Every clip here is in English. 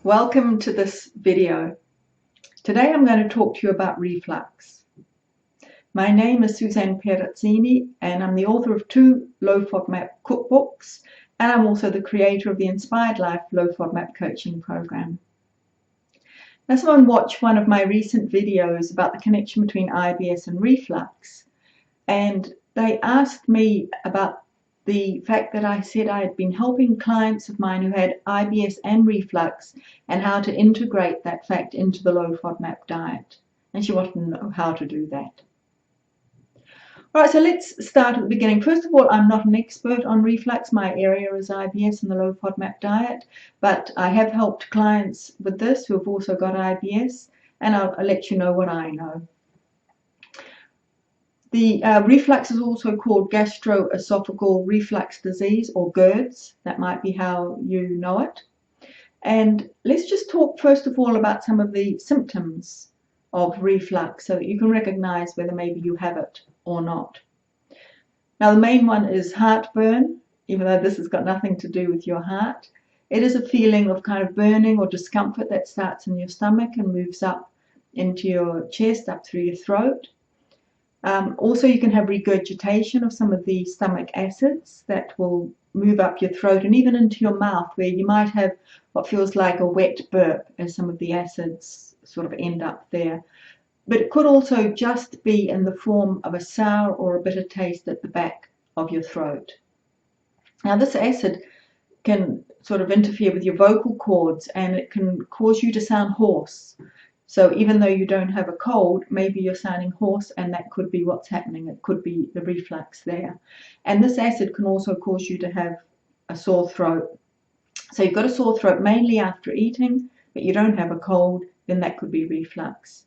Welcome to this video. Today I'm going to talk to you about reflux. My name is Suzanne Perazzini and I'm the author of 2 low Fodmap cookbooks, and I'm also the creator of the Inspired Life low Fodmap coaching program. Now, someone watched one of my recent videos about the connection between IBS and reflux, and they asked me about the fact that I said I had been helping clients of mine who had IBS and reflux and how to integrate that fact into the low FODMAP diet. And she wanted to know how to do that. All right, so let's start at the beginning. First of all, I'm not an expert on reflux. My area is IBS and the low FODMAP diet, but I have helped clients with this who have also got IBS, and I'll let you know what I know. The reflux is also called gastroesophageal reflux disease, or GERDS. That might be how you know it. And let's just talk first of all about some of the symptoms of reflux so that you can recognize whether maybe you have it or not. Now, the main one is heartburn, even though this has got nothing to do with your heart. It is a feeling of kind of burning or discomfort that starts in your stomach and moves up into your chest, up through your throat. Also, you can have regurgitation of some of the stomach acids that will move up your throat and even into your mouth, where you might have what feels like a wet burp as some of the acids sort of end up there. But it could also just be in the form of a sour or a bitter taste at the back of your throat. Now, this acid can sort of interfere with your vocal cords and it can cause you to sound hoarse. So even though you don't have a cold, maybe you're sounding hoarse, and that could be what's happening. It could be the reflux there. And this acid can also cause you to have a sore throat. So you've got a sore throat mainly after eating, but you don't have a cold, then that could be reflux.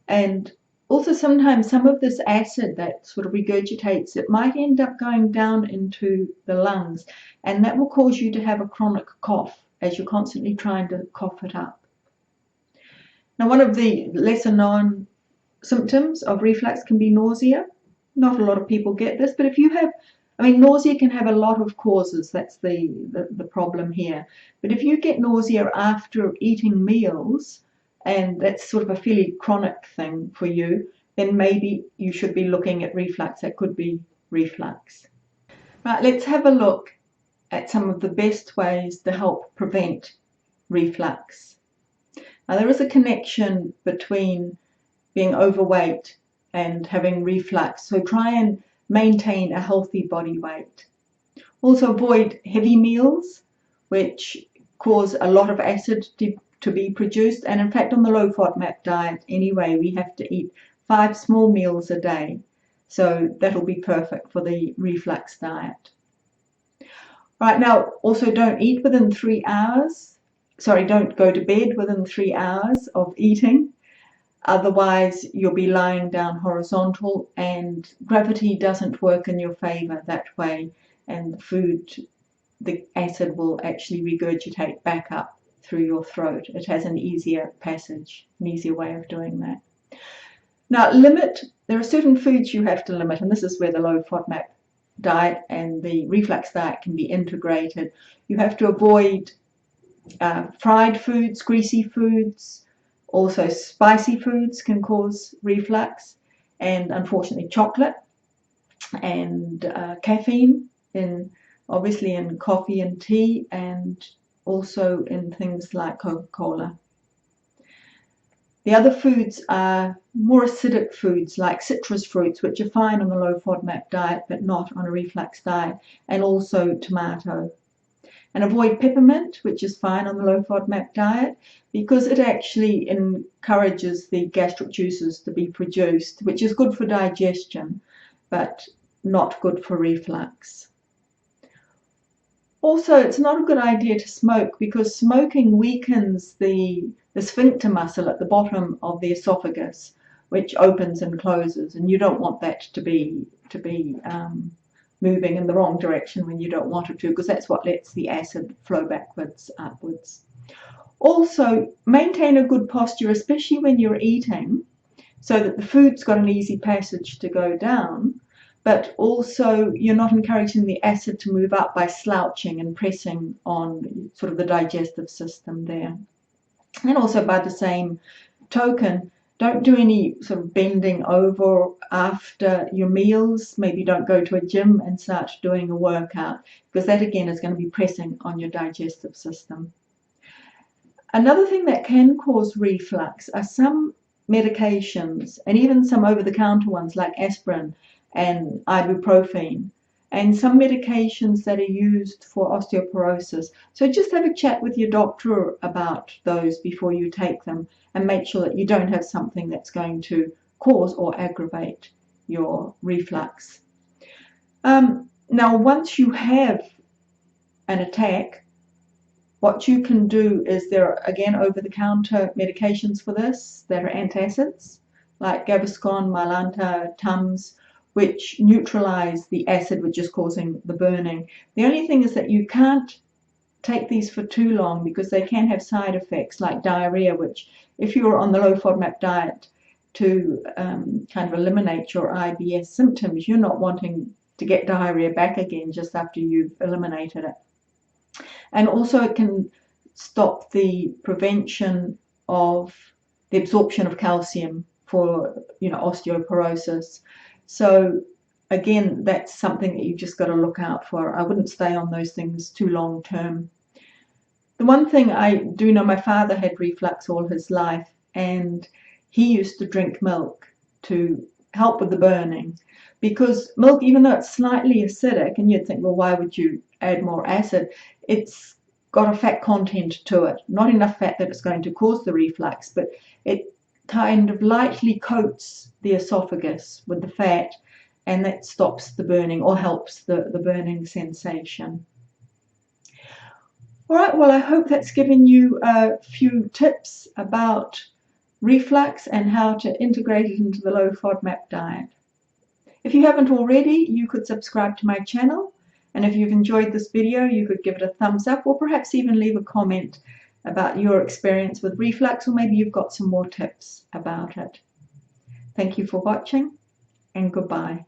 And also sometimes some of this acid that sort of regurgitates, it might end up going down into the lungs, and that will cause you to have a chronic cough as you're constantly trying to cough it up. Now, one of the lesser known symptoms of reflux can be nausea. Not a lot of people get this, but if you have, nausea can have a lot of causes. That's the problem here. But if you get nausea after eating meals, and that's sort of a fairly chronic thing for you, then maybe you should be looking at reflux. That could be reflux. Right, let's have a look at some of the best ways to help prevent reflux. Now, there is a connection between being overweight and having reflux, so try and maintain a healthy body weight. Also, avoid heavy meals, which cause a lot of acid to be produced, and in fact on the low FODMAP diet anyway, we have to eat 5 small meals a day, so that'll be perfect for the reflux diet. Right, now also don't eat within 3 hours. Don't go to bed within 3 hours of eating. Otherwise, you'll be lying down horizontal, and gravity doesn't work in your favor that way, and the acid will actually regurgitate back up through your throat. It has an easier passage, an easier way of doing that. Now, there are certain foods you have to limit, and this is where the low FODMAP diet and the reflux diet can be integrated. You have to avoid fried foods, greasy foods, also spicy foods can cause reflux, and unfortunately chocolate and caffeine, obviously in coffee and tea, and also in things like Coca-Cola. The other foods are more acidic foods like citrus fruits, which are fine on the low FODMAP diet but not on a reflux diet, and also tomato. And avoid peppermint, which is fine on the low FODMAP diet, because it actually encourages the gastric juices to be produced, which is good for digestion, but not good for reflux. Also, it's not a good idea to smoke, because smoking weakens the sphincter muscle at the bottom of the esophagus, which opens and closes, and you don't want that to be moving in the wrong direction when you don't want it to, because that's what lets the acid flow backwards, upwards. Also, maintain a good posture, especially when you're eating, so that the food's got an easy passage to go down, but also you're not encouraging the acid to move up by slouching and pressing on sort of the digestive system there. And also by the same token, don't do any sort of bending over after your meals. Maybe don't go to a gym and start doing a workout, because that again is going to be pressing on your digestive system. Another thing that can cause reflux are some medications, and even some over-the-counter ones like aspirin and ibuprofen, and some medications that are used for osteoporosis. So just have a chat with your doctor about those before you take them, and make sure that you don't have something that's going to cause or aggravate your reflux. Now, once you have an attack, what you can do is, there are again over-the-counter medications for this that are antacids, like Gaviscon, Mylanta, Tums, which neutralize the acid which is causing the burning. The only thing is that you can't take these for too long, because they can have side effects like diarrhea, which if you're on the low FODMAP diet to kind of eliminate your IBS symptoms, you're not wanting to get diarrhea back again just after you've eliminated it. And also it can stop the prevention of the absorption of calcium for, osteoporosis. So again, that's something that you've just got to look out for. I wouldn't stay on those things too long term. The one thing I do know, my father had reflux all his life, and he used to drink milk to help with the burning, because milk, even though it's slightly acidic, and you'd think, well, why would you add more acid? It's got a fat content to it, not enough fat that it's going to cause the reflux, but it kind of lightly coats the esophagus with the fat, and that stops the burning or helps the burning sensation. All right, well, I hope that's given you a few tips about reflux and how to integrate it into the low FODMAP diet. If you haven't already, you could subscribe to my channel, and if you've enjoyed this video, you could give it a thumbs up, or perhaps even leave a comment about your experience with reflux, or maybe you've got some more tips about it. Thank you for watching, and goodbye.